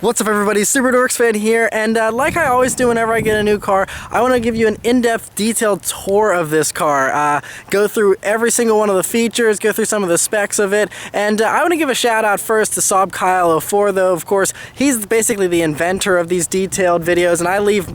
What's up everybody, Super Dorks fan here, and like I always do whenever I get a new car, I want to give you an in-depth detailed tour of this car, go through every single one of the features, go through some of the specs of it, and I want to give a shout out first to Saab Kyle 04 though. Of course, he's basically the inventor of these detailed videos, and I leave,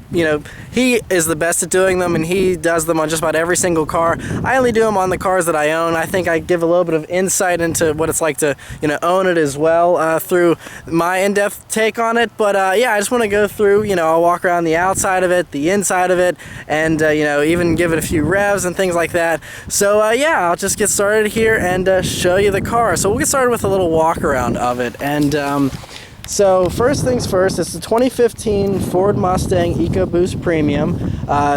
he is the best at doing them, and he does them on just about every single car. I only do them on the cars that I own. I think I give a little bit of insight into what it's like to, own it as well through my in-depth take on it. But yeah, I just want to go through, I'll walk around the outside of it, the inside of it, and even give it a few revs and things like that. So yeah, I'll just get started here and show you the car. So we'll get started with a little walk around of it. And so first things first, it's the 2015 Ford Mustang EcoBoost Premium.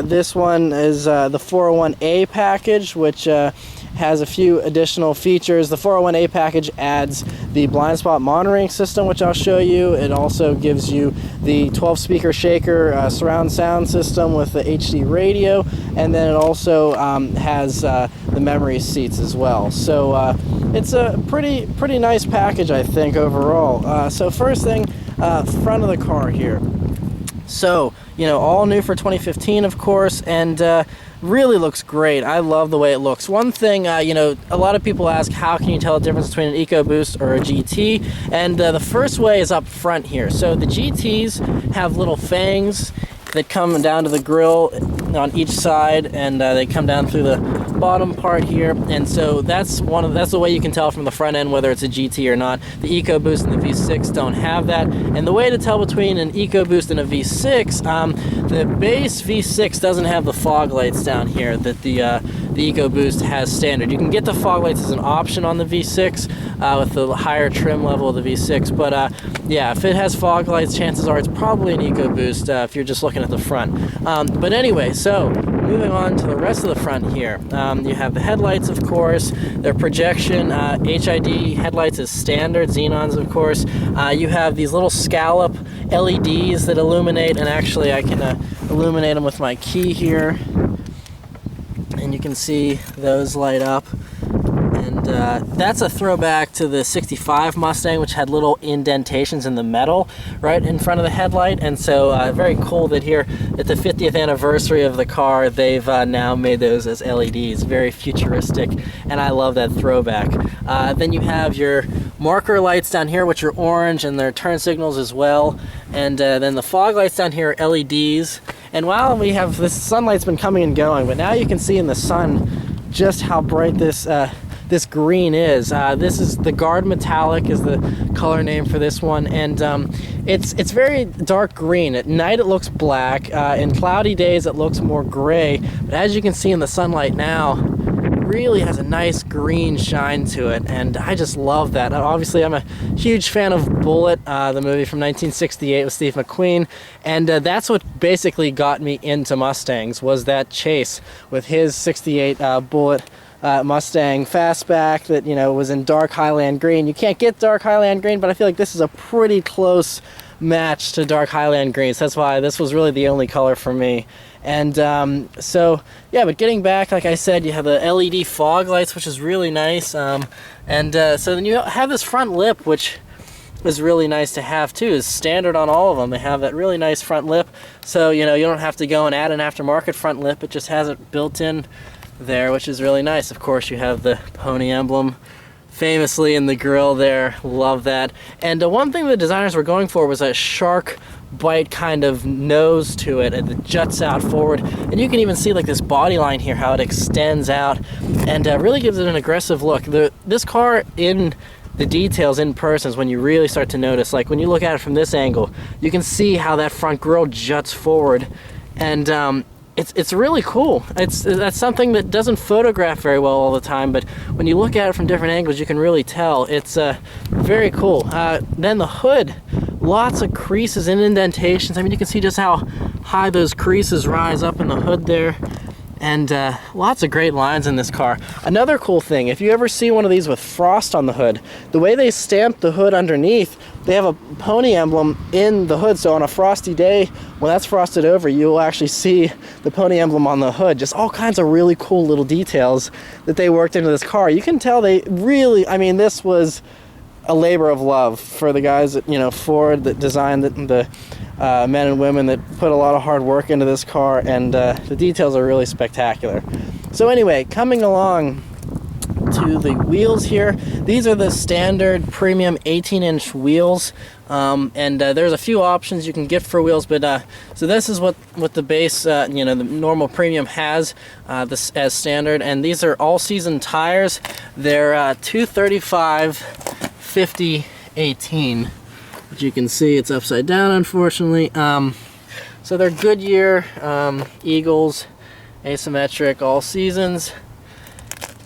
This one is the 401A package, which has a few additional features. The 401A package adds the blind spot monitoring system, which I'll show you. It also gives you the 12 speaker shaker surround sound system with the HD radio, and then it also has the memory seats as well. So it's a pretty nice package, I think, overall. So first thing, front of the car here. So, all new for 2015, of course, and really looks great. I love the way it looks. One thing, a lot of people ask, how can you tell the difference between an EcoBoost or a GT? And the first way is up front here. So the GTs have little fangs that come down to the grille on each side, and they come down through the bottom part here, and so that's the way you can tell from the front end whether it's a GT or not. The EcoBoost and the V6 don't have that, and the way to tell between an EcoBoost and a V6, the base V6 doesn't have the fog lights down here that the EcoBoost has standard. You can get the fog lights as an option on the V6 with the higher trim level of the V6, but yeah, if it has fog lights, chances are it's probably an EcoBoost if you're just looking at the front. But anyway, so moving on to the rest of the front here, you have the headlights, of course. Their projection HID headlights is standard, xenons, of course. You have these little scallop LEDs that illuminate, and actually I can illuminate them with my key here, and you can see those light up. And that's a throwback to the 65 Mustang, which had little indentations in the metal right in front of the headlight. And so very cool that here at the 50th anniversary of the car, they've now made those as LEDs. Very futuristic, and I love that throwback. Then you have your marker lights down here, which are orange, and their turn signals as well. And then the fog lights down here are LEDs. And while we have this, sunlight's been coming and going, but now you can see in the sun just how bright this green is. This is the Guard Metallic is the color name for this one, and it's very dark green. At night it looks black. In cloudy days it looks more gray, but as you can see in the sunlight now, it really has a nice green shine to it, and I just love that. Obviously I'm a huge fan of Bullitt, the movie from 1968 with Steve McQueen, and that's what basically got me into Mustangs, was that chase with his 68 Bullitt Mustang fastback that was in dark Highland green. You can't get dark Highland green, but I feel like this is a pretty close match to dark Highland greens. That's why this was really the only color for me. And so yeah, but getting back, like I said, you have the LED fog lights, which is really nice, so then you have this front lip, which is really nice to have too. Is standard on all of them. They have that really nice front lip, so you don't have to go and add an aftermarket front lip. It just has it built in there, which is really nice. Of course, you have the pony emblem famously in the grille there. Love that. And one thing the designers were going for was a shark bite kind of nose to it, and it juts out forward, and you can even see like this body line here, how it extends out, and really gives it an aggressive look. This car in the details in person is when you really start to notice. Like when you look at it from this angle, you can see how that front grille juts forward, and it's really cool. That's something that doesn't photograph very well all the time, but when you look at it from different angles, you can really tell. It's very cool. Then the hood, lots of creases and indentations. I mean, you can see just how high those creases rise up in the hood there, and lots of great lines in this car. Another cool thing, if you ever see one of these with frost on the hood, the way they stamp the hood underneath, they have a pony emblem in the hood, so on a frosty day, when that's frosted over, you'll actually see the pony emblem on the hood. Just all kinds of really cool little details that they worked into this car. You can tell they really, I mean, this was a labor of love for the guys at, you know, Ford, that designed the men and women that put a lot of hard work into this car, and the details are really spectacular. So anyway, coming along to the wheels here, these are the standard premium 18-inch wheels, and there's a few options you can get for wheels, but so this is what the base, you know, the normal premium has this as standard, and these are all-season tires. They're 235/50/18, which you can see it's upside down, unfortunately. So they're Goodyear Eagles, asymmetric, all seasons.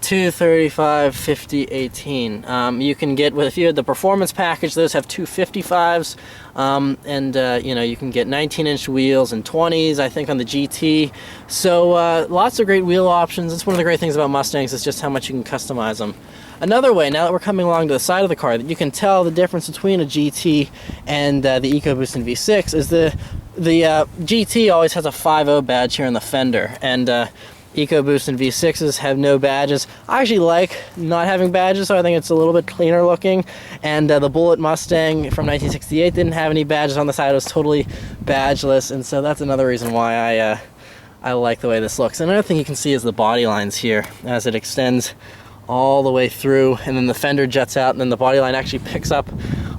235/50/18. You can get, if you had the performance package, those have 255s, and you know, you can get 19-inch wheels and 20s, I think, on the GT. So lots of great wheel options. It's one of the great things about Mustangs, is just how much you can customize them. Another way, now that we're coming along to the side of the car, that you can tell the difference between a GT and the EcoBoost and V6 is the GT always has a 5.0 badge here in the fender, and EcoBoost and V6s have no badges. I actually like not having badges, so I think it's a little bit cleaner looking. And the Bullitt Mustang from 1968 didn't have any badges on the side. It was totally badgeless, and so that's another reason why I like the way this looks. Another thing you can see is the body lines here as it extends all the way through, and then the fender juts out, and then the body line actually picks up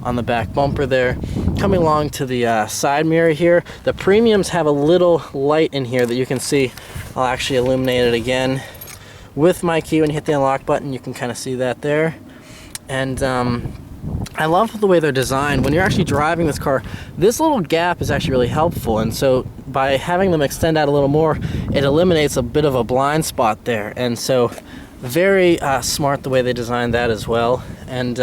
on the back bumper there. Coming along to the side mirror here, the premiums have a little light in here that you can see. I'll actually illuminate it again with my key. When you hit the unlock button, you can kind of see that there. And I love the way they're designed. When you're actually driving this car, this little gap is actually really helpful, and so by having them extend out a little more, it eliminates a bit of a blind spot there. And so very smart the way they designed that as well. And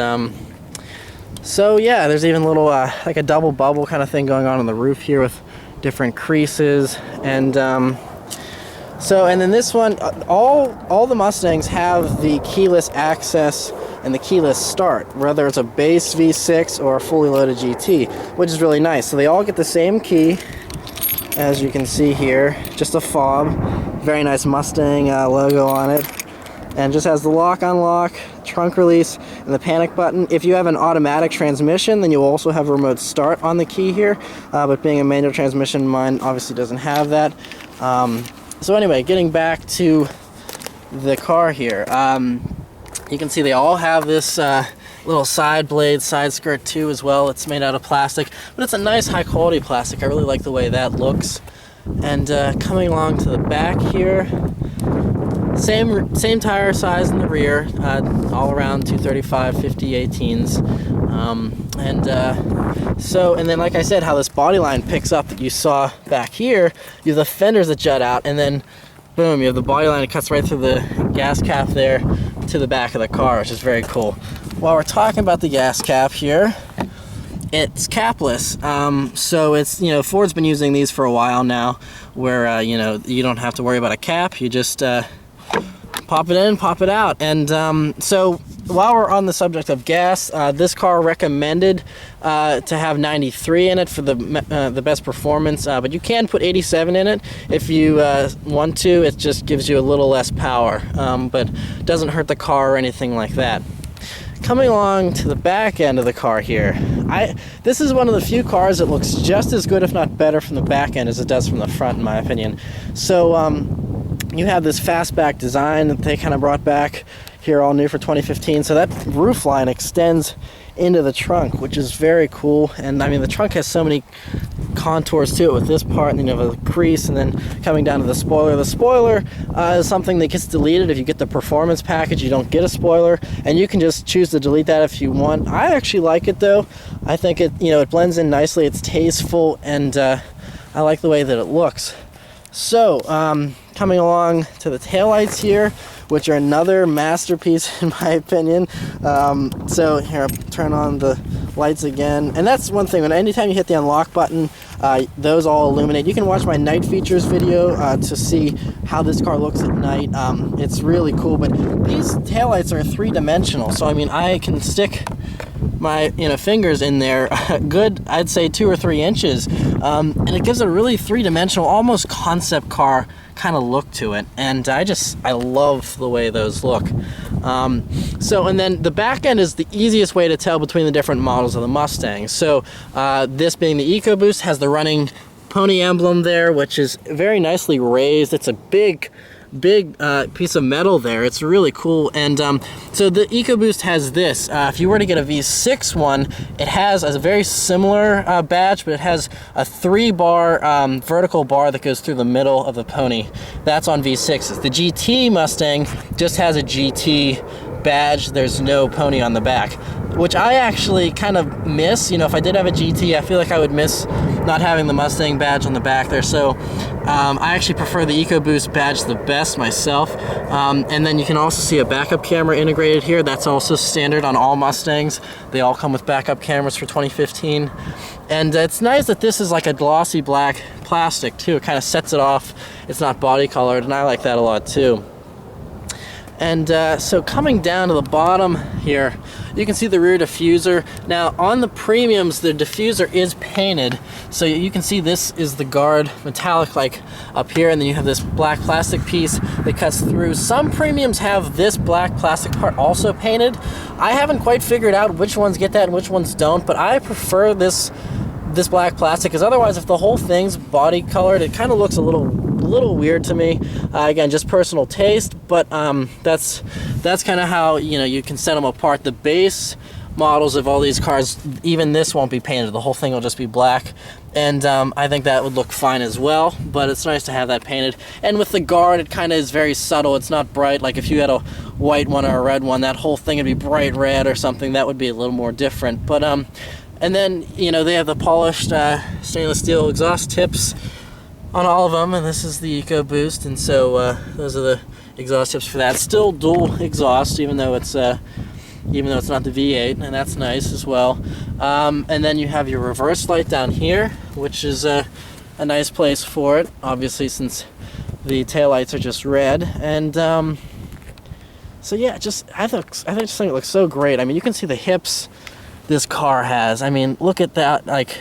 so yeah, there's even a little like a double bubble kind of thing going on the roof here with different creases. And so, and then this one, all the Mustangs have the keyless access and the keyless start, whether it's a base V6 or a fully loaded GT, which is really nice. So they all get the same key, as you can see here, just a fob, very nice Mustang logo on it, and just has the lock, unlock, trunk release, and the panic button. If you have an automatic transmission, then you also have a remote start on the key here, but being a manual transmission, mine obviously doesn't have that. So anyway, getting back to the car here, you can see they all have this little side blade, side skirt too as well. It's made out of plastic, but it's a nice high quality plastic. I really like the way that looks. And coming along to the back here, same tire size in the rear, all around 235/50/18s. And then like I said, how this body line picks up that you saw back here, you have the fenders that jut out, and then boom, you have the body line that cuts right through the gas cap there to the back of the car, which is very cool. While we're talking about the gas cap here, it's capless, so it's, you know, Ford's been using these for a while now, where you know, you don't have to worry about a cap. You just pop it in, pop it out. And so while we're on the subject of gas, this car recommended to have 93 in it for the best performance, but you can put 87 in it if you want to. It just gives you a little less power, but doesn't hurt the car or anything like that. Coming along to the back end of the car here, this is one of the few cars that looks just as good, if not better, from the back end as it does from the front, in my opinion. So you have this fastback design that they kind of brought back here, all new for 2015. So that roof line extends into the trunk, which is very cool. And I mean, the trunk has so many contours to it with this part, and then you have a crease, and then coming down to the spoiler. The spoiler is something that gets deleted if you get the performance package. You don't get a spoiler, and you can just choose to delete that if you want. I actually like it though. I think it, you know, it blends in nicely. It's tasteful, and I like the way that it looks. So coming along to the taillights here, which are another masterpiece in my opinion. So here, I'll turn on the lights again, and that's one thing, when anytime you hit the unlock button, those all illuminate. You can watch my night features video to see how this car looks at night. It's really cool, but these taillights are three-dimensional, so I mean, I can stick my fingers in there good, I'd say 2 or 3 inches, and it gives a really three-dimensional, almost concept car kind of look to it, and I love the way those look. And then the back end is the easiest way to tell between the different models of the Mustang. So this being the EcoBoost has the running pony emblem there, which is very nicely raised. It's a big piece of metal there. It's really cool. And so the EcoBoost has this. If you were to get a V6 one, it has a very similar badge, but it has a 3-bar vertical bar that goes through the middle of the pony. That's on V6s. The GT Mustang just has a GT badge. There's no pony on the back, which I actually kind of miss. You know, if I did have a GT, I feel like I would miss not having the Mustang badge on the back there. So I actually prefer the EcoBoost badge the best myself. And then you can also see a backup camera integrated here. That's also standard on all Mustangs. They all come with backup cameras for 2015. And it's nice that this is like a glossy black plastic too. It kind of sets it off. It's not body colored, and I like that a lot too. And so coming down to the bottom here, you can see the rear diffuser. Now on the premiums, the diffuser is painted, so you can see this is the guard metallic like up here, and then you have this black plastic piece that cuts through. Some premiums have this black plastic part also painted. I haven't quite figured out which ones get that and which ones don't, but I prefer this black plastic, because otherwise if the whole thing's body colored, it kind of looks a little weird to me. Again, just personal taste, but that's kind of how, you know, you can set them apart. The base models of all these cars, even this won't be painted. The whole thing will just be black, and I think that would look fine as well, but it's nice to have that painted. And with the guard, it kind of is very subtle. It's not bright. Like if you had a white one or a red one, that whole thing would be bright red or something. That would be a little more different. But and then, you know, they have the polished stainless steel exhaust tips on all of them, and this is the EcoBoost, and so those are the exhaust tips for that. Still dual exhaust, even though it's not the V8, and that's nice as well. And then you have your reverse light down here, which is a nice place for it, obviously, since the taillights are just red. And so yeah, I just think it looks so great. I mean, you can see the hips this car has. I mean, look at that. Like,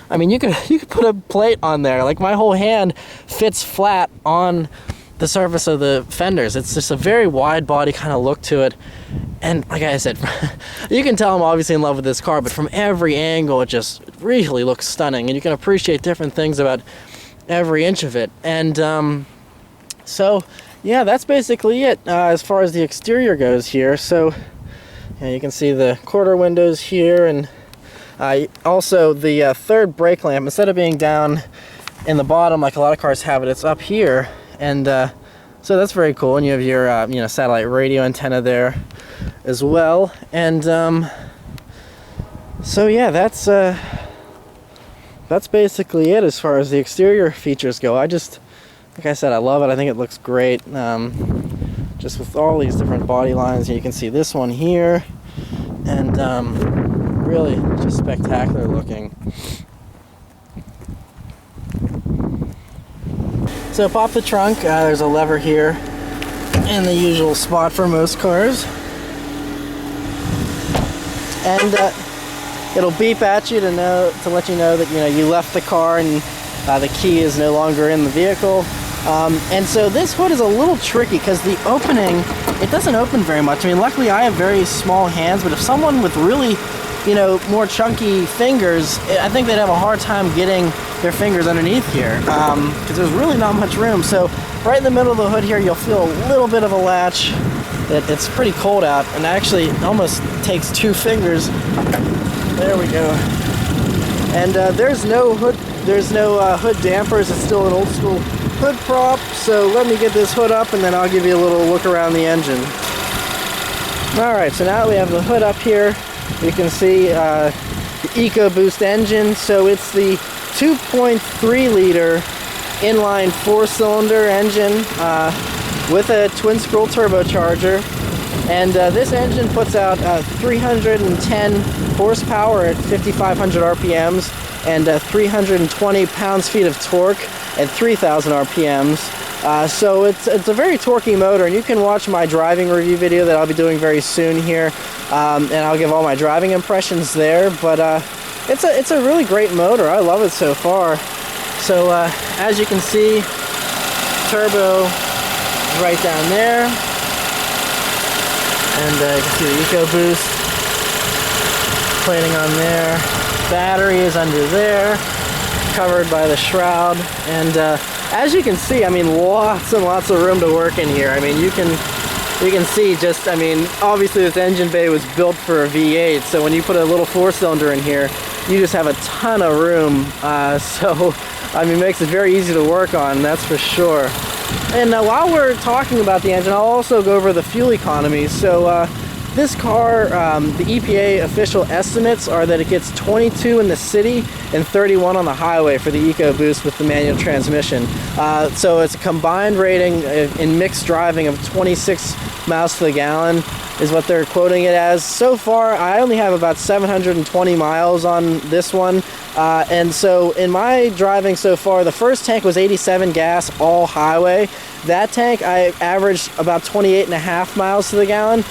I mean, you could put a plate on there. Like, my whole hand fits flat on the surface of the fenders. It's just a very wide body kind of look to it. And like I said, you can tell I'm obviously in love with this car, but from every angle, it just really looks stunning. And you can appreciate different things about every inch of it. And so, yeah, that's basically it as far as the exterior goes here. So, yeah, you can see the quarter windows here, and also the third brake lamp, instead of being down in the bottom like a lot of cars have it, it's up here, and so that's very cool. And you have your you know, satellite radio antenna there as well. And so yeah, that's basically it as far as the exterior features go. Like I said, I love it. I think it looks great. Just with all these different body lines. You can see this one here, and really just spectacular looking. So pop the trunk. There's a lever here in the usual spot for most cars, and it'll beep at you to let you know that you left the car and the key is no longer in the vehicle. And so this hood is a little tricky because the opening, it doesn't open very much. I mean, luckily I have very small hands, but if someone with really, more chunky fingers, I think they'd have a hard time getting their fingers underneath here because there's really not much room. So right in the middle of the hood here, you'll feel a little bit of a latch. It's pretty cold out, and actually it almost takes 2 fingers. There we go. And there's no hood dampers. It's still an old school hood prop. So let me get this hood up, and then I'll give you a little look around the engine. Alright, so now that we have the hood up here, you can see the EcoBoost engine. So it's the 2.3 liter inline 4-cylinder engine with a twin scroll turbocharger. And this engine puts out 310 horsepower at 5,500 RPMs and 320 pounds-feet of torque at 3,000 RPMs. So it's a very torquey motor, and you can watch my driving review video that I'll be doing very soon here, and I'll give all my driving impressions there. But it's a really great motor. I love it so far. So as you can see, turbo is right down there. And you can see the EcoBoost plating on there. Battery is under there, covered by the shroud. And as you can see, I mean, lots and lots of room to work in here. I mean, you can see just, I mean, obviously this engine bay was built for a V8, so when you put a little 4-cylinder in here, you just have a ton of room. So, I mean, it makes it very easy to work on, that's for sure. And while we're talking about the engine, I'll also go over the fuel economy. So this car, the EPA official estimates are that it gets 22 in the city and 31 on the highway for the EcoBoost with the manual transmission. So it's a combined rating in mixed driving of 26 miles to the gallon is what they're quoting it as. So far, I only have about 720 miles on this one. And so in my driving so far, the first tank was 87 gas, all highway. That tank, I averaged about 28.5 miles to the gallon.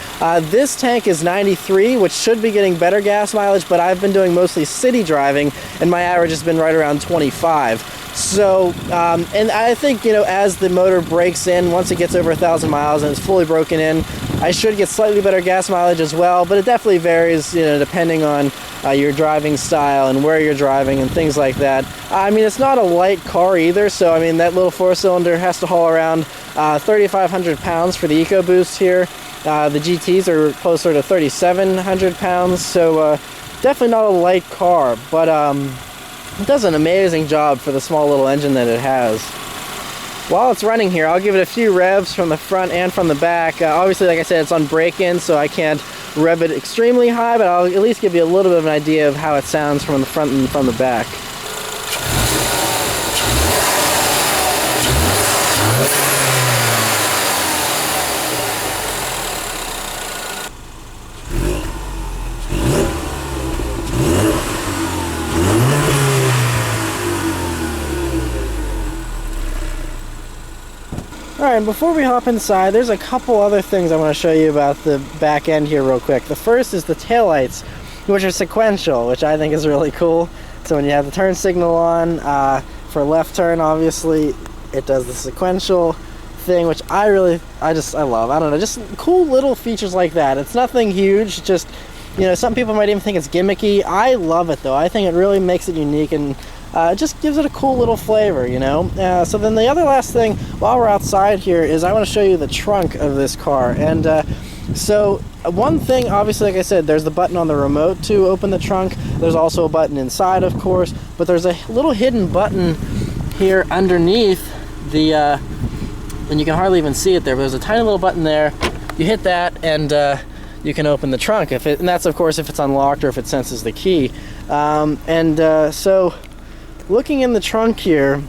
This tank is 93, which should be getting better gas mileage, but I've been doing mostly city driving, and my average has been right around 25. So, and I think, you know, as the motor breaks in, once it gets over 1,000 miles and it's fully broken in, I should get slightly better gas mileage as well, but it definitely varies, you know, depending on your driving style and where you're driving and things like that. I mean, it's not a light car either, so I mean, that little 4-cylinder has to haul around 3,500 pounds for the EcoBoost here. The GTs are closer to 3,700 pounds, so definitely not a light car, but it does an amazing job for the small little engine that it has. While it's running here, I'll give it a few revs from the front and from the back. Obviously, like I said, it's on break-in, so I can't rev it extremely high, but I'll at least give you a little bit of an idea of how it sounds from the front and from the back. Alright, and before we hop inside, there's a couple other things I want to show you about the back end here real quick. The first is the taillights, which are sequential, which I think is really cool. So when you have the turn signal on, for left turn, obviously, it does the sequential thing, which I love. I don't know, just cool little features like that. It's nothing huge, just, you know, some people might even think it's gimmicky. I love it though. I think it really makes it unique, and it just gives it a cool little flavor, you know. So then the other last thing, while we're outside here, is I want to show you the trunk of this car. And so one thing, obviously, like I said, there's the button on the remote to open the trunk. There's also a button inside, of course, but there's a little hidden button here underneath the, and you can hardly even see it there, but there's a tiny little button there. You hit that, and you can open the trunk, and that's, of course, if it's unlocked or if it senses the key. So looking in the trunk here,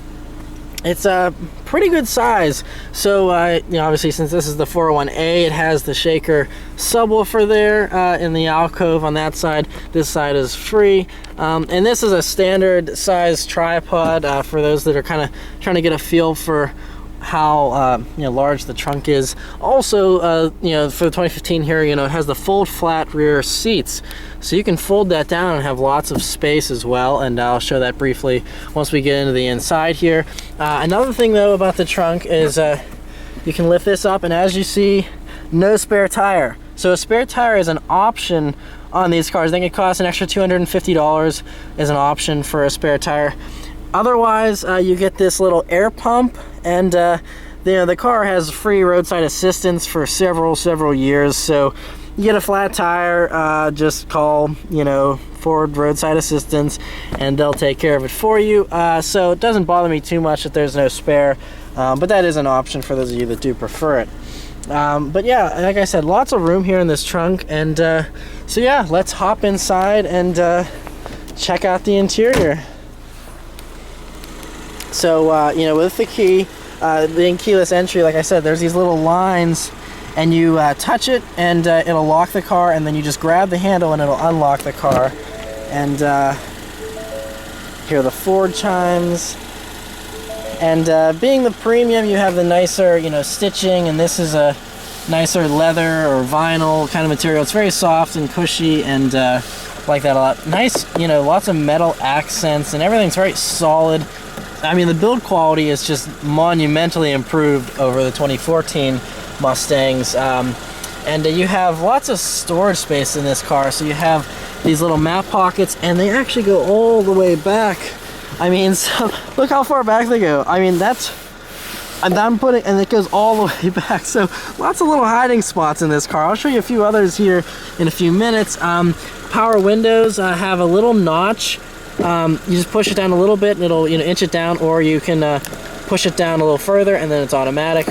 it's a pretty good size. So, you know, obviously, since this is the 401A, it has the shaker subwoofer there in the alcove on that side. This side is free. And this is a standard size tripod for those that are kind of trying to get a feel for how you know, large the trunk is. Also, you know, for the 2015 here, you know, it has the fold flat rear seats, so you can fold that down and have lots of space as well, and I'll show that briefly once we get into the inside here. Another thing though about the trunk is you can lift this up, and as you see, no spare tire. So a spare tire is an option on these cars. I think it costs an extra $250 as an option for a spare tire. Otherwise, you get this little air pump, and you know, the car has free roadside assistance for several years. So you get a flat tire, just call, you know, Ford Roadside Assistance, and they'll take care of it for you. So it doesn't bother me too much that there's no spare, but that is an option for those of you that do prefer it. But yeah, like I said, lots of room here in this trunk, and so yeah, let's hop inside and check out the interior. So, you know, with the key, being keyless entry, like I said, there's these little lines, and you touch it, and it'll lock the car, and then you just grab the handle, and it'll unlock the car. And here are the Ford chimes. And being the premium, you have the nicer, you know, stitching, and this is a nicer leather or vinyl kind of material. It's very soft and cushy, and like that a lot. Nice, you know, lots of metal accents, and everything's very solid. I mean, the build quality is just monumentally improved over the 2014 Mustangs. And you have lots of storage space in this car. So you have these little map pockets, and they actually go all the way back. I mean, so look how far back they go. I mean, and it goes all the way back. So lots of little hiding spots in this car. I'll show you a few others here in a few minutes. Power windows have a little notch. You just push it down a little bit and it'll inch it down, or you can push it down a little further and then it's automatic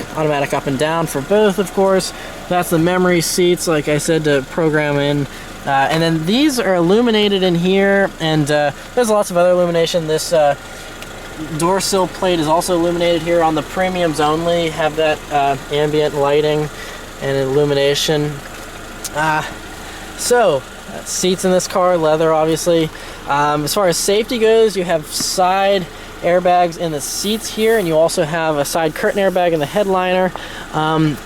up and down for both, of course. That's the memory seats, like I said, to program in. And then these are illuminated in here, and there's lots of other illumination. This door sill plate is also illuminated here. On the premiums only have that ambient lighting and illumination. Seats in this car, leather obviously. As far as safety goes, you have side airbags in the seats here, and you also have a side curtain airbag in the headliner. And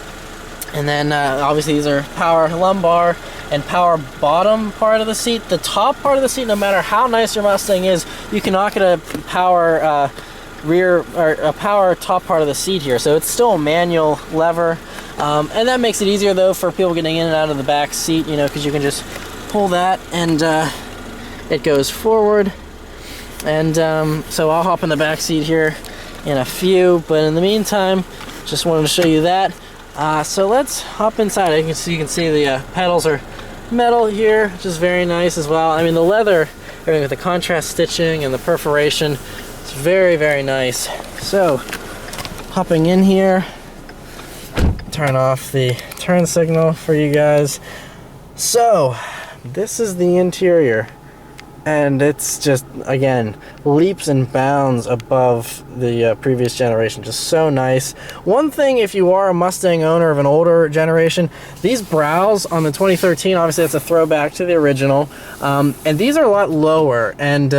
then obviously these are power lumbar and power bottom part of the seat. The top part of the seat, no matter how nice your Mustang is, you cannot get a power rear or a power top part of the seat here. So it's still a manual lever, and that makes it easier though for people getting in and out of the back seat, because you can just pull that and it goes forward. And so I'll hop in the back seat here in a few, but in the meantime, just wanted to show you that. So let's hop inside. You can see the pedals are metal here, which is very nice as well. I mean, the leather, everything with the contrast stitching and the perforation, it's very, very nice. So, hopping in here, turn off the turn signal for you guys. So, this is the interior. And it's just, again, leaps and bounds above the previous generation. Just so nice. One thing, if you are a Mustang owner of an older generation, these brows on the 2013, obviously that's a throwback to the original, and these are a lot lower. And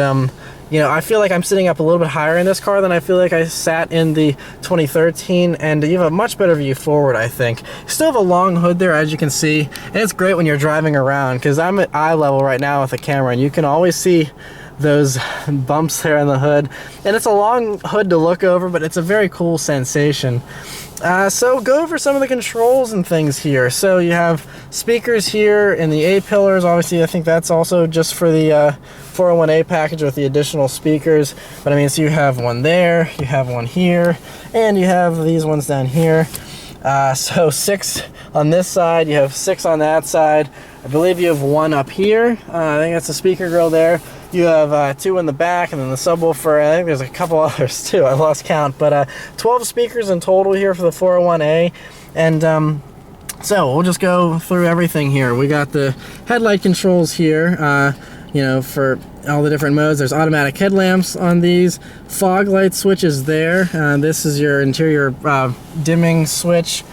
I feel like I'm sitting up a little bit higher in this car than I feel like I sat in the 2013, and you have a much better view forward, I think. You still have a long hood there, as you can see, and it's great when you're driving around, because I'm at eye level right now with the camera, and you can always see those bumps there in the hood. And it's a long hood to look over, but it's a very cool sensation. So go over some of the controls and things here. So you have speakers here in the A-pillars. Obviously, I think that's also just for the 401A package with the additional speakers. But I mean, so you have one there, you have one here, and you have these ones down here. So 6 on this side, you have 6 on that side. I believe you have 1 up here. I think that's the speaker grill there. You have 2 in the back, and then the subwoofer. I think there's a couple others too. I lost count, but 12 speakers in total here for the 401A. And so we'll just go through everything here. We got the headlight controls here, for all the different modes. There's automatic headlamps on these, fog light switches there. This is your interior dimming switch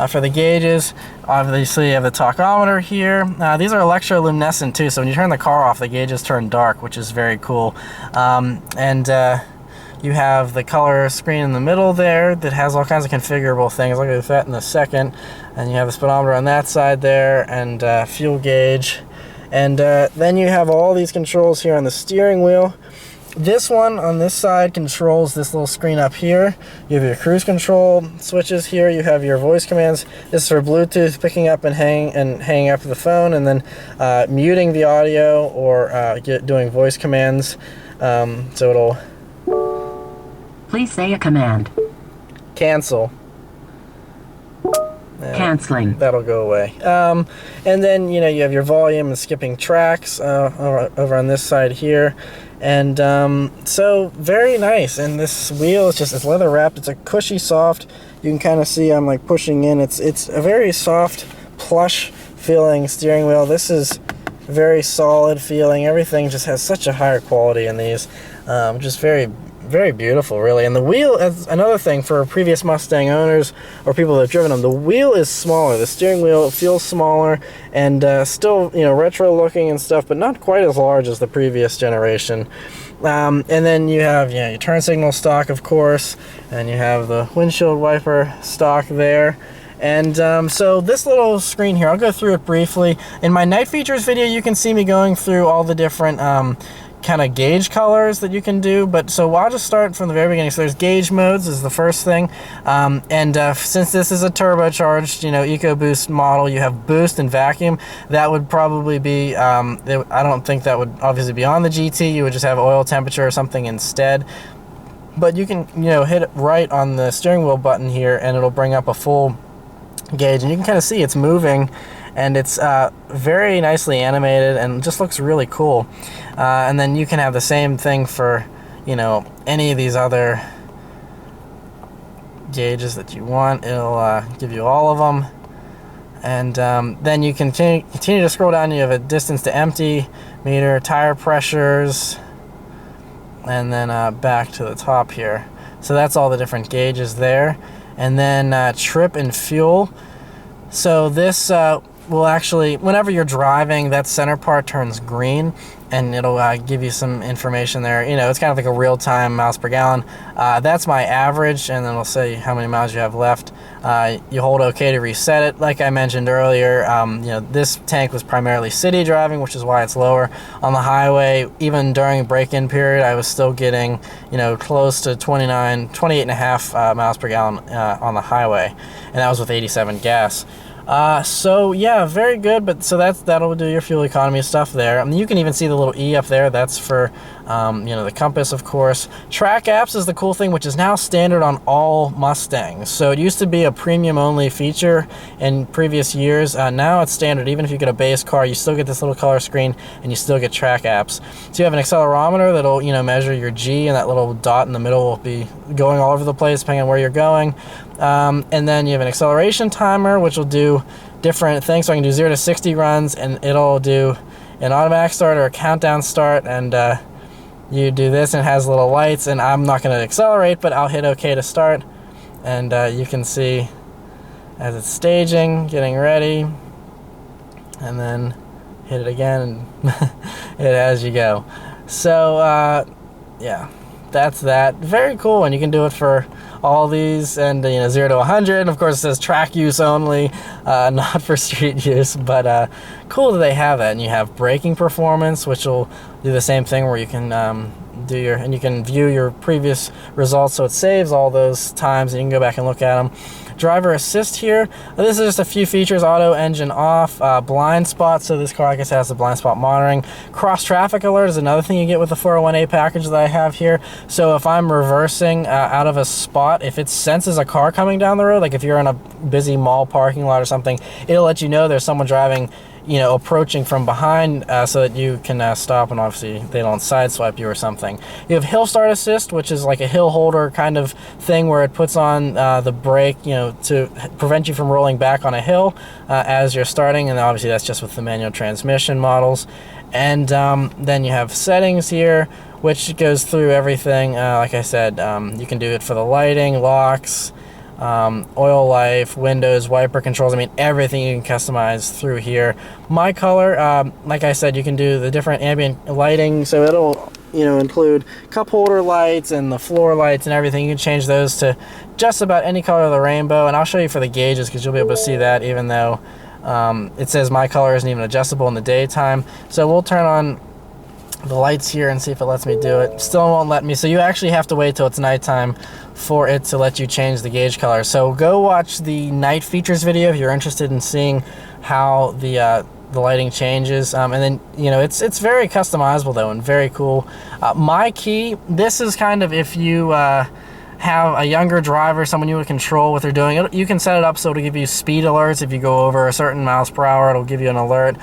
for the gauges. Obviously, you have the tachometer here. These are electroluminescent too, so when you turn the car off, the gauges turn dark, which is very cool. You have the color screen in the middle there that has all kinds of configurable things. I'll get to that in a second. And you have the speedometer on that side there, and fuel gauge. And then you have all these controls here on the steering wheel. This one on this side controls this little screen up here. You have your cruise control switches here. You have your voice commands. This is for Bluetooth, picking up and hanging up the phone, and then muting the audio or doing voice commands. So it'll... Please say a command. Cancel. Canceling. That'll go away. And then, you have your volume and skipping tracks over on this side here. And so very nice. And this wheel is it's leather wrapped. It's a cushy soft. You can kind of see I'm like pushing in. It's a very soft, plush feeling steering wheel. This is very solid feeling. Everything just has such a higher quality in these. Just very, very beautiful, really. And the wheel is another thing for previous Mustang owners or people that have driven them. The wheel is smaller. The steering wheel feels smaller and still, retro looking and stuff, but not quite as large as the previous generation. And then you have, your turn signal stock, of course, and you have the windshield wiper stock there. And so this little screen here, I'll go through it briefly. In my night features video, you can see me going through all the different kind of gauge colors that you can do, but so I'll just start from the very beginning. So there's gauge modes is the first thing, since this is a turbocharged, EcoBoost model, you have boost and vacuum. That would probably be, I don't think that would obviously be on the GT. You would just have oil temperature or something instead. But you can, hit it right on the steering wheel button here, and it'll bring up a full gauge, and you can kind of see it's moving, and it's very nicely animated and just looks really cool. And then you can have the same thing for, any of these other gauges that you want. It'll give you all of them. And then you can continue to scroll down. You have a distance to empty meter, tire pressures, and then back to the top here. So that's all the different gauges there. And then trip and fuel. So this will actually, whenever you're driving, that center part turns green, and it'll give you some information there. It's kind of like a real-time miles per gallon. That's my average, and then it'll say how many miles you have left. You hold OK to reset it. Like I mentioned earlier, this tank was primarily city driving, which is why it's lower. On the highway, even during break-in period, I was still getting, close to 28.5 miles per gallon on the highway, and that was with 87 gas. So yeah, very good. But so that'll do your fuel economy stuff there. I mean, you can even see the little E up there. That's for the compass, of course. Track apps is the cool thing, which is now standard on all Mustangs. So it used to be a premium only feature in previous years. Now it's standard. Even if you get a base car, you still get this little color screen, and you still get track apps. So you have an accelerometer that'll measure your G, and that little dot in the middle will be going all over the place depending on where you're going. And then you have an acceleration timer, which will do different things. So I can do 0 to 60 runs, and it'll do an automatic start or a countdown start, and you do this, and it has little lights. And I'm not going to accelerate, but I'll hit OK to start, and you can see as it's staging, getting ready, and then hit it again, and it as you go. So yeah, that's that. Very cool, and you can do it for all these, and 0 to 100. And of course, it says track use only, not for street use. But cool that they have that. And you have braking performance, which will do the same thing, where you can you can view your previous results, so it saves all those times, and you can go back and look at them. Driver assist here. This is just a few features. Auto engine off, blind spot. So this car, like I said, has the blind spot monitoring. Cross traffic alert is another thing you get with the 401A package that I have here. So if I'm reversing out of a spot, if it senses a car coming down the road, like if you're in a busy mall parking lot or something, it'll let you know there's someone driving, approaching from behind, so that you can stop, and obviously they don't sideswipe you or something. You have hill start assist, which is like a hill holder kind of thing, where it puts on the brake, to prevent you from rolling back on a hill as you're starting, and obviously that's just with the manual transmission models. And then you have settings here, which goes through everything. Like I said, you can do it for the lighting, locks, oil life, windows, wiper controls. I mean, everything you can customize through here. My color, like I said, you can do the different ambient lighting, so it'll include cup holder lights and the floor lights and everything. You can change those to just about any color of the rainbow, and I'll show you for the gauges, because you'll be able to see that, even though it says my color isn't even adjustable in the daytime. So we'll turn on the lights here and see if it lets me do it. Still won't let me, so you actually have to wait till it's nighttime for it to let you change the gauge color. So go watch the night features video if you're interested in seeing how the lighting changes. And then it's very customizable though, and very cool. My key, this is kind of if you have a younger driver, someone you would control what they're doing. You can set it up so it'll give you speed alerts. If you go over a certain miles per hour, it'll give you an alert.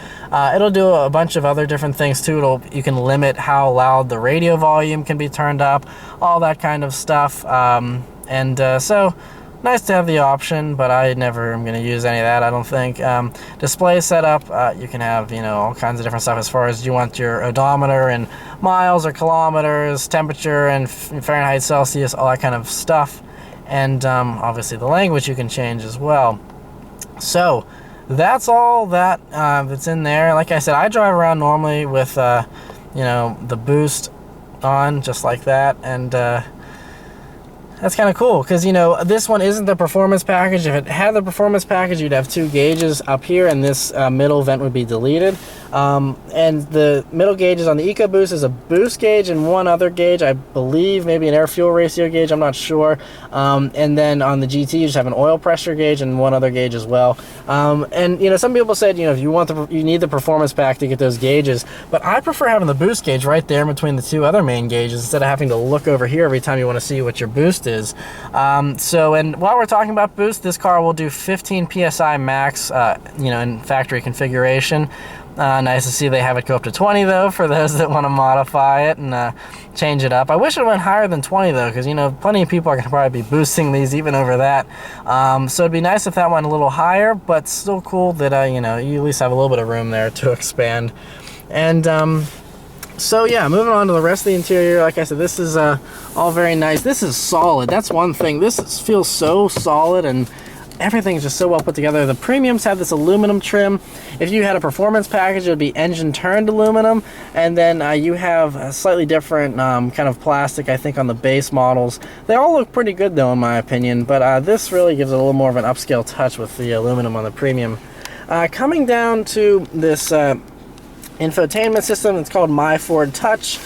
It'll do a bunch of other different things too. You can limit how loud the radio volume can be turned up, all that kind of stuff. So nice to have the option, but I never am going to use any of that, I don't think. Display setup, you can have all kinds of different stuff as far as you want your odometer in miles or kilometers, temperature and Fahrenheit, Celsius, all that kind of stuff. And obviously the language you can change as well. So that's all that's in there. Like I said, I drive around normally with the boost on, just like that, and that's kind of cool, because this one isn't the performance package. If it had the performance package, you'd have two gauges up here, and this middle vent would be deleted. And the middle gauge is on the EcoBoost is a boost gauge and one other gauge, I believe, maybe an air-fuel ratio gauge, I'm not sure. And then on the GT, you just have an oil pressure gauge and one other gauge as well. And you know, some people said, you know, if you need the performance pack to get those gauges, but I prefer having the boost gauge right there in between the two other main gauges instead of having to look over here every time you want to see what your boost is. And while we're talking about boost, this car will do 15 psi max, you know, in factory configuration. Nice to see they have it go up to 20 though, for those that want to modify it and change it up. I wish it went higher than 20 though, because you know, plenty of people are going to probably be boosting these even over that. So it'd be nice if that went a little higher, but still cool that you know, you at least have a little bit of room there to expand. And so yeah, moving on to the rest of the interior, like I said, this is all very nice. This is solid. That's one thing. Feels so solid, and everything's just so well put together. The premiums have this aluminum trim. If you had a performance package, it would be engine turned aluminum, and then you have a slightly different kind of plastic, I think, on the base models. They all look pretty good though, in my opinion, but this really gives it a little more of an upscale touch with the aluminum on the premium. Coming down to this infotainment system, it's called My Ford Touch.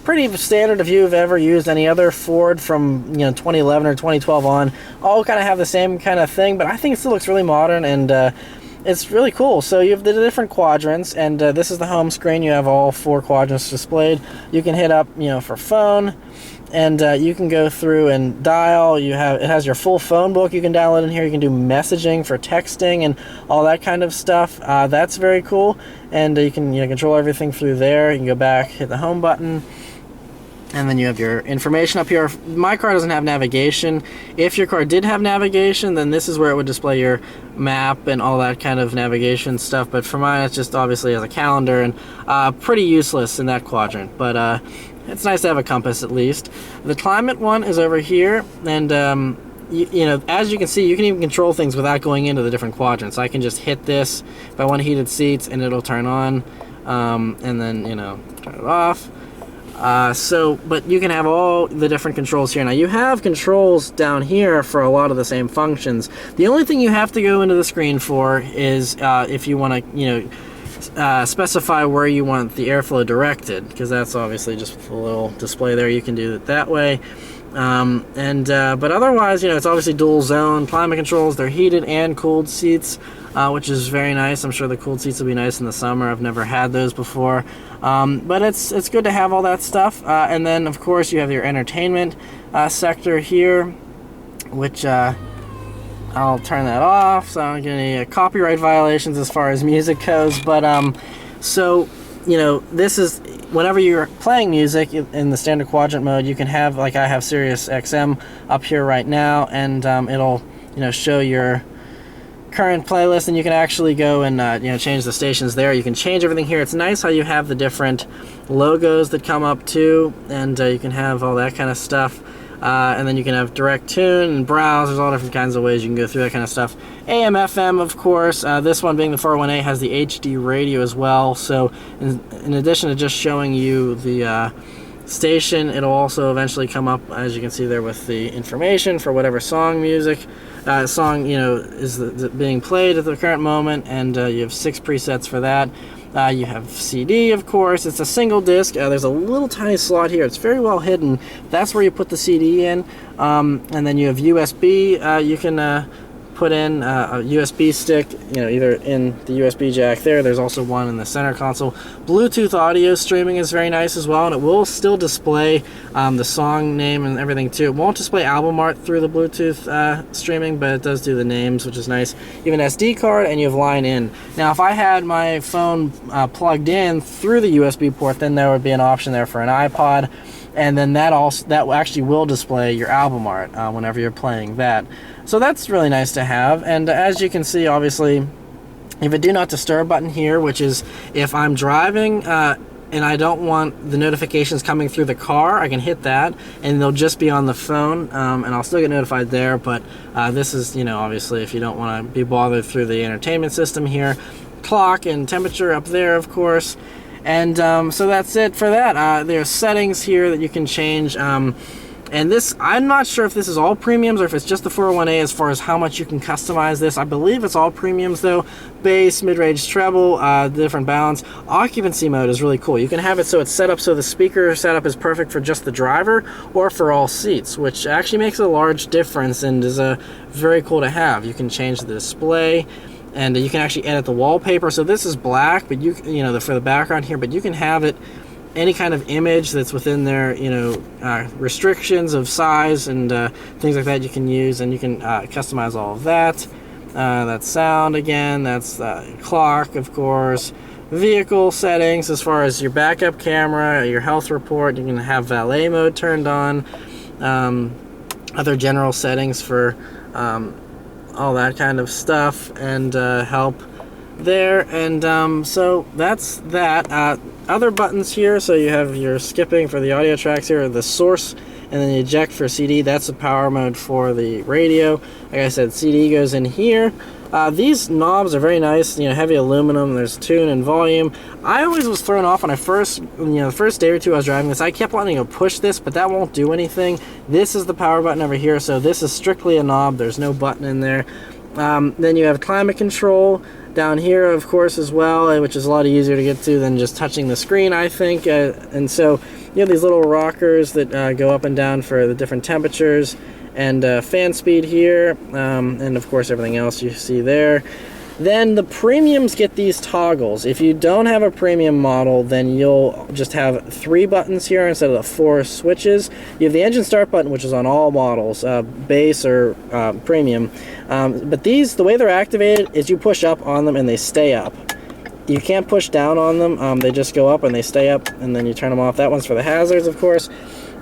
Pretty standard if you've ever used any other Ford from, you know, 2011 or 2012 on. All kind of have the same kind of thing, but I think it still looks really modern, and it's really cool. So you have the different quadrants, and this is the home screen. You have all 4 quadrants displayed. You can hit up, you know, for phone, and you can go through and dial. It has your full phone book you can download in here. You can do messaging for texting and all that kind of stuff. That's very cool, and you can, you know, control everything through there. You can go back, hit the home button, and then you have your information up here. My car doesn't have navigation. If your car did have navigation, then this is where it would display your map and all that kind of navigation stuff. But for mine, it's just obviously as a calendar, and pretty useless in that quadrant. But it's nice to have a compass at least. The climate one is over here, and you know, as you can see, you can even control things without going into the different quadrants. I can just hit this if I want heated seats, and it'll turn on, and then, you know, turn it off. But you can have all the different controls here. Now you have controls down here for a lot of the same functions. The only thing you have to go into the screen for is if you want to, you know, specify where you want the airflow directed, because that's obviously just a little display there. You can do it that way. But otherwise, you know, it's obviously dual zone climate controls. They're heated and cooled seats, which is very nice. I'm sure the cooled seats will be nice in the summer. I've never had those before, but it's good to have all that stuff. And then of course you have your entertainment sector here, which I'll turn that off so I don't get any copyright violations as far as music goes. But so, you know, this is whenever you're playing music in the standard quadrant mode, you can have, like I have Sirius XM up here right now, and it'll, you know, show your current playlist, and you can actually go and you know, change the stations there. You can change everything here. It's nice how you have the different logos that come up too, and you can have all that kind of stuff. And then you can have direct tune and browse. There's all different kinds of ways you can go through that kind of stuff. AM, FM, of course. This one, being the 401A, has the HD radio as well. So in addition to just showing you the station, it'll also eventually come up, as you can see there, with the information for whatever song you know, is being played at the current moment, and you have 6 presets for that. You have CD, of course. It's a single disc. There's a little tiny slot here. It's very well hidden. That's where you put the CD in. And then you have USB. You can put in a USB stick, you know, either in the USB jack there. There's also one in the center console. Bluetooth audio streaming is very nice as well, and it will still display the song name and everything too. It won't display album art through the Bluetooth streaming, but it does do the names, which is nice. You have an SD card, and you have line in. Now, if I had my phone plugged in through the USB port, then there would be an option there for an iPod, and then that actually will display your album art whenever you're playing that. So that's really nice to have. And as you can see, obviously, you have a do not disturb button here, which is if I'm driving and I don't want the notifications coming through the car, I can hit that, and they'll just be on the phone, and I'll still get notified there. But this is, you know, obviously if you don't want to be bothered through the entertainment system here. Clock and temperature up there, of course. And so that's it for that. There's settings here that you can change. And this, I'm not sure if this is all premiums or if it's just the 401A as far as how much you can customize this. I believe it's all premiums though. Bass, mid-range, treble, different balance. Occupancy mode is really cool. You can have it so it's set up so the speaker setup is perfect for just the driver or for all seats, which actually makes a large difference and is very cool to have. You can change the display, and you can actually edit the wallpaper. So this is black, but you know, for the background here, but you can have it any kind of image that's within their, you know, restrictions of size and things like that you can use, and you can customize all of that. That's sound again, that's clock, of course, vehicle settings as far as your backup camera, your health report. You can have valet mode turned on, other general settings for all that kind of stuff, and help there. And so that's that. Other buttons here, so you have your skipping for the audio tracks here, the source, and then the eject for CD. That's the power mode for the radio. Like I said, CD goes in here. These knobs are very nice, you know, heavy aluminum. There's tune and volume. I always was thrown off when I first, you know, the first day or two I was driving this. I kept wanting to push this, but that won't do anything. This is the power button over here, so this is strictly a knob. There's no button in there. Then you have climate control down here, of course, as well, which is a lot easier to get to than just touching the screen, I think. And so you have these little rockers that go up and down for the different temperatures, and fan speed here, and of course everything else you see there. Then the premiums get these toggles. If you don't have a premium model, then you'll just have 3 buttons here instead of the 4 switches. You have the engine start button, which is on all models, base or premium. But these, the way they're activated is you push up on them and they stay up. You can't push down on them. They just go up and they stay up, and then you turn them off. That one's for the hazards, of course.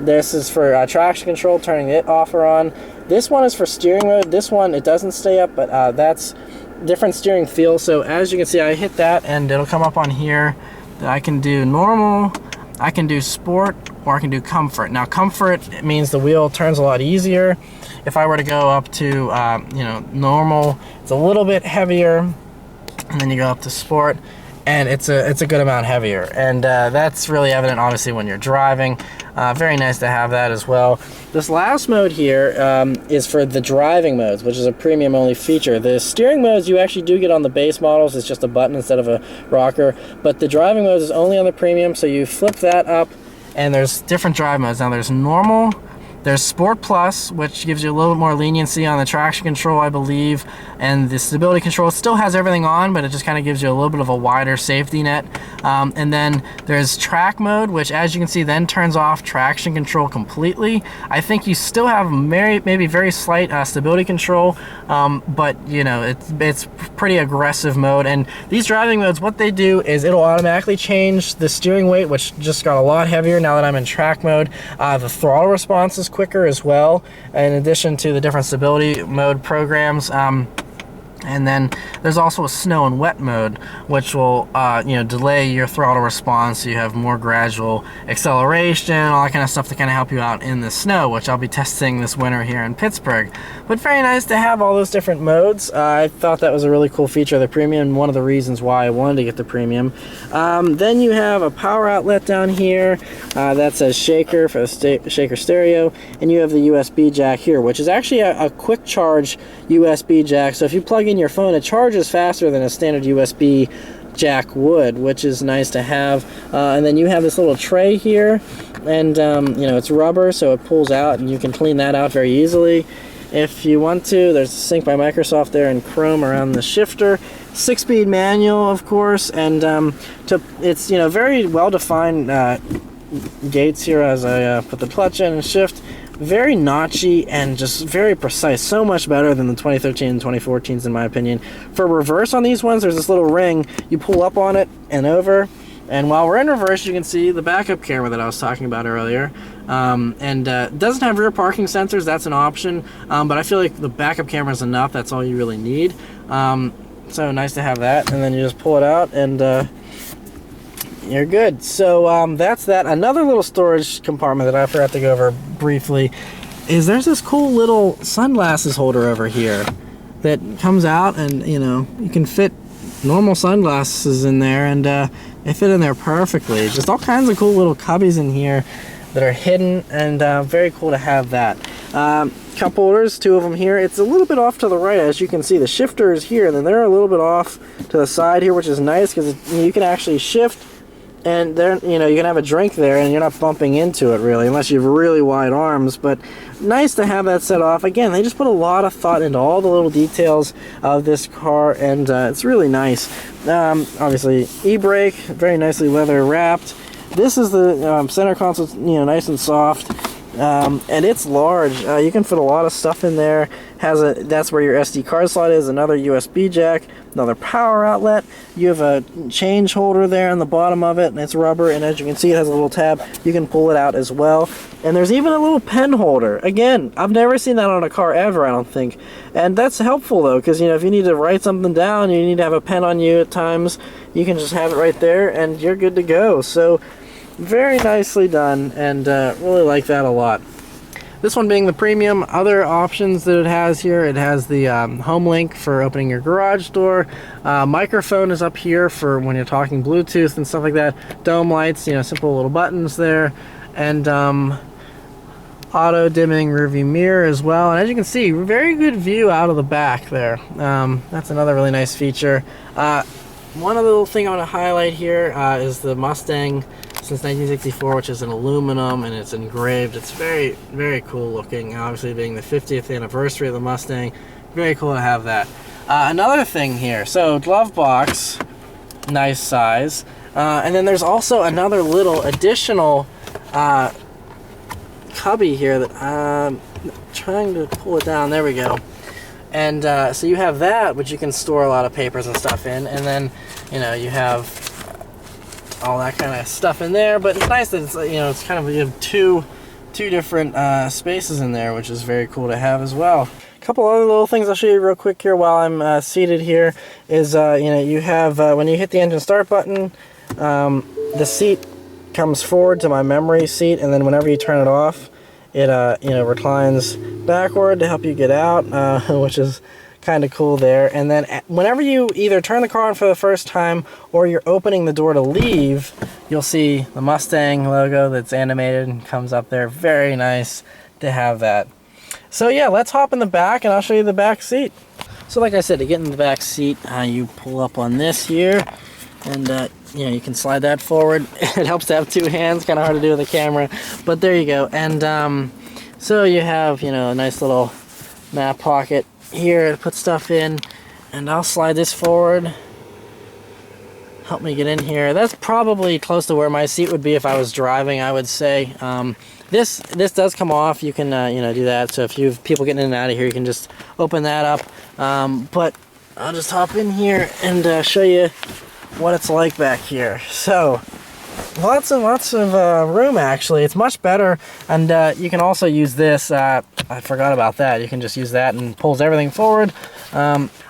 This is for traction control, turning it off or on. This one is for steering mode. This one, it doesn't stay up, but that's different steering feel. So as you can see, I hit that and it'll come up on here that I can do normal, I can do sport, or I can do comfort. Now comfort means the wheel turns a lot easier. If I were to go up to you know, normal, it's a little bit heavier, and then you go up to sport and it's a good amount heavier, and that's really evident obviously when you're driving. Very nice to have that as well. This last mode here is for the driving modes, which is a premium only feature. The steering modes you actually do get on the base models. It's just a button instead of a rocker, but the driving modes is only on the premium. So you flip that up and there's different drive modes. Now there's normal, there's Sport Plus, which gives you a little bit more leniency on the traction control, I believe, and the stability control still has everything on, but it just kind of gives you a little bit of a wider safety net. And then there's track mode, which, as you can see, then turns off traction control completely. I think you still have maybe very slight stability control, but you know, it's pretty aggressive mode. And these driving modes, what they do is it'll automatically change the steering weight, which just got a lot heavier now that I'm in track mode. The throttle response is quicker as well, in addition to the different stability mode programs. And then there's also a snow and wet mode, which will you know, delay your throttle response, so you have more gradual acceleration, all that kind of stuff to kind of help you out in the snow, which I'll be testing this winter here in Pittsburgh. But very nice to have all those different modes. I thought that was a really cool feature of the premium, one of the reasons why I wanted to get the premium. Then you have a power outlet down here that says shaker for the shaker stereo, and you have the USB jack here, which is actually a quick charge USB jack. So if you plug in your phone, it charges faster than a standard USB jack would, which is nice to have. And then you have this little tray here, and you know, it's rubber, so it pulls out and you can clean that out very easily if you want to. There's Sync by Microsoft there in chrome around the shifter. 6-speed manual, of course, and it's, you know, very well defined gates here as I put the clutch in and shift. Very notchy and just very precise. So much better than the 2013 and 2014s in my opinion. For reverse on these ones, there's this little ring. You pull up on it and over. And while we're in reverse, you can see the backup camera that I was talking about earlier. Doesn't have rear parking sensors. That's an option. But I feel like the backup camera is enough. That's all you really need. So nice to have that. And then you just pull it out and you're good. So that's that. Another little storage compartment that I forgot to go over briefly is there's this cool little sunglasses holder over here that comes out, and you know, you can fit normal sunglasses in there, and they fit in there perfectly. Just all kinds of cool little cubbies in here. that are hidden, and very cool to have that. Cup holders, 2 of them here. It's a little bit off to the right, as you can see. The shifter is here, and then they're a little bit off to the side here, which is nice because you can actually shift, and then you can have a drink there, and you're not bumping into it really, unless you have really wide arms. But nice to have that set off. Again, they just put a lot of thought into all the little details of this car, and it's really nice. Obviously, e-brake, very nicely leather wrapped. This is the center console, nice and soft. And it's large. You can fit a lot of stuff in there. That's where your SD card slot is, another USB jack, another power outlet. You have a change holder there on the bottom of it, and it's rubber, and as you can see, it has a little tab. You can pull it out as well. And there's even a little pen holder. Again, I've never seen that on a car ever, I don't think. And that's helpful though, because if you need to write something down, you need to have a pen on you at times, you can just have it right there and you're good to go. So very nicely done, and really like that a lot. This one being the premium, other options that it has here, it has the home link for opening your garage door. Microphone is up here for when you're talking Bluetooth and stuff like that. Dome lights, simple little buttons there. And auto dimming rearview mirror as well. And as you can see, very good view out of the back there. That's another really nice feature. One other little thing I want to highlight here is the Mustang since 1964, which is in aluminum and it's engraved. It's very, very cool looking. Obviously, being the 50th anniversary of the Mustang, very cool to have that. Another thing here, so glove box, nice size, and then there's also another little additional cubby here that I'm trying to pull it down. There we go. And so you have that, which you can store a lot of papers and stuff in, and then you have all that kind of stuff in there. But it's nice that it's it's kind of, you have two different spaces in there, which is very cool to have as well. A couple other little things I'll show you real quick here while I'm seated here is you have when you hit the engine start button, the seat comes forward to my memory seat, and then whenever you turn it off, it reclines backward to help you get out, which is kind of cool there. And then whenever you either turn the car on for the first time or you're opening the door to leave, you'll see the Mustang logo that's animated and comes up there. Very nice to have that. So yeah, let's hop in the back and I'll show you the back seat. So like I said, to get in the back seat, you pull up on this here, and you can slide that forward. It helps to have 2 hands, kind of hard to do with the camera, but there you go. And so you have a nice little map pocket here to put stuff in, and I'll slide this forward, help me get in here. That's probably close to where my seat would be if I was driving, I would say. This does come off. You can do that, so if you have people getting in and out of here, you can just open that up. But I'll just hop in here and show you what it's like back here. So lots of room, actually. It's much better, and you can also use this. I forgot about that. You can just use that and pulls everything forward.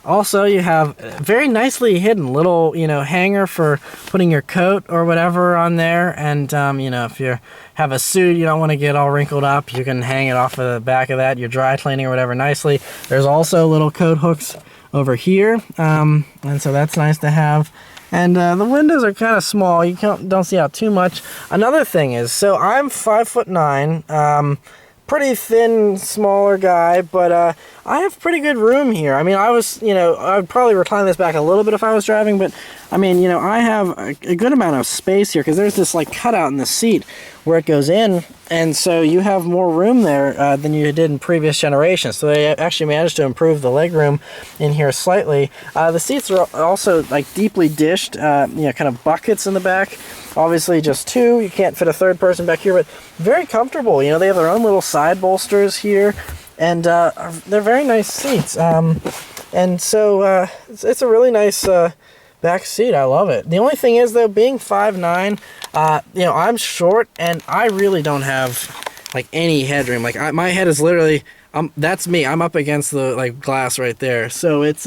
Also, you have very nicely hidden little hanger for putting your coat or whatever on there. And if you have a suit you don't want to get all wrinkled up, you can hang it off of the back of that, your dry cleaning or whatever, nicely. There's also little coat hooks over here, and so that's nice to have. And the windows are kind of small. You don't see out too much. Another thing is, so I'm 5'9", pretty thin, smaller guy, but I have pretty good room here. I mean, I would probably recline this back a little bit if I was driving, but I mean, I have a good amount of space here because there's this like cutout in the seat where it goes in, and so you have more room there than you did in previous generations. So they actually managed to improve the leg room in here slightly. The seats are also like deeply dished, kind of buckets in the back. Obviously just 2, you can't fit a third person back here, but very comfortable. They have their own little side bolsters here, and they're very nice seats. And so it's a really nice back seat. I love it. The only thing is, though, being 5'9", I'm short, and I really don't have like any headroom. Like my head is literally, that's me. I'm up against the glass right there. So it's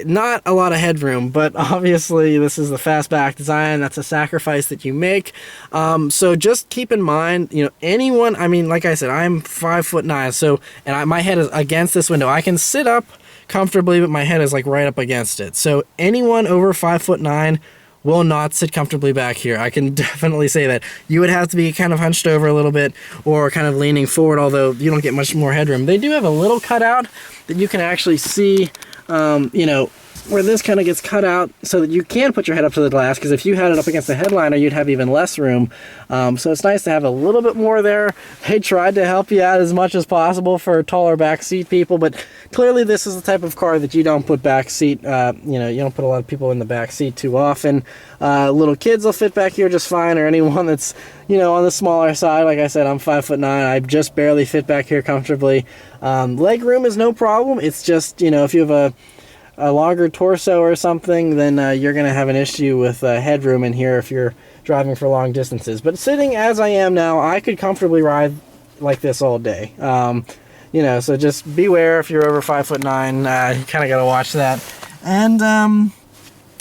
not a lot of headroom, but obviously this is the fastback design. That's a sacrifice that you make. So just keep in mind, anyone, I mean, like I said, I'm 5'9", so, and my head is against this window. I can sit up comfortably, but my head is like right up against it. So anyone over 5'9", will not sit comfortably back here. I can definitely say that. You would have to be kind of hunched over a little bit or kind of leaning forward, although you don't get much more headroom. They do have a little cutout that you can actually see, you know, where this kind of gets cut out so that you can put your head up to the glass, because if you had it up against the headliner, you'd have even less room. So it's nice to have a little bit more there. They tried to help you out as much as possible for taller back seat people, but clearly this is the type of car that you don't put back seat, you know, you don't put a lot of people in the back seat too often. Little kids will fit back here just fine, or anyone that's, you know, on the smaller side. Like I said, I'm 5'9". I just barely fit back here comfortably. Leg room is no problem. It's just, you know, if you have a longer torso or something, then you're going to have an issue with headroom in here if you're driving for long distances. But sitting as I am now, I could comfortably ride like this all day. You know, so just beware if you're over 5'9". You kind of got to watch that. And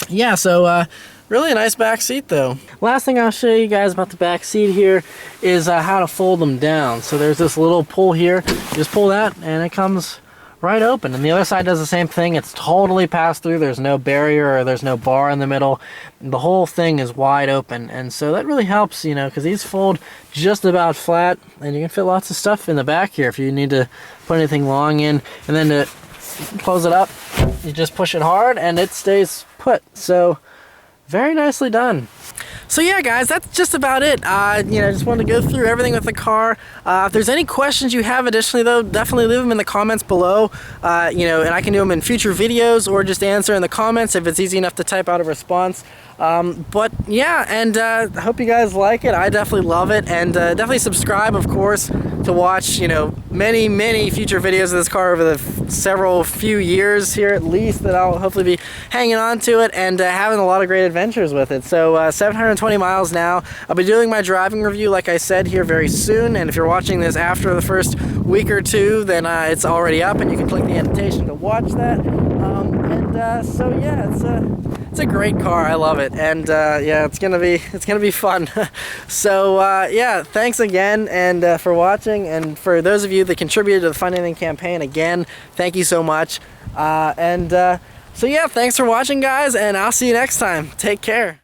yeah, so really a nice back seat though. Last thing I'll show you guys about the back seat here is how to fold them down. So there's this little pull here. You just pull that and it comes right open, and the other side does the same thing. It's totally pass through. There's no barrier or there's no bar in the middle. The whole thing is wide open, and so that really helps, you know, because these fold just about flat, and you can fit lots of stuff in the back here if you need to put anything long in. And then to close it up, you just push it hard and it stays put. So very nicely done. So yeah, guys, that's just about it. You know, just wanted to go through everything with the car. If there's any questions you have additionally, though, definitely leave them in the comments below. You know, and I can do them in future videos or just answer in the comments if it's easy enough to type out a response. But yeah, and I hope you guys like it. I definitely love it, and definitely subscribe, of course, to watch, you know, many future videos of this car over the few years here at least, that I'll hopefully be hanging on to it and having a lot of great adventures with it. So 720 miles now. I'll be doing my driving review, like I said, here very soon, and if you're watching this after the first week or two, then it's already up and you can click the annotation to watch that. So yeah, it's a great car. I love it, and yeah, it's gonna be fun. So yeah, thanks again, and for watching, and for those of you that contributed to the funding campaign, again, thank you so much. So yeah, thanks for watching, guys, and I'll see you next time. Take care.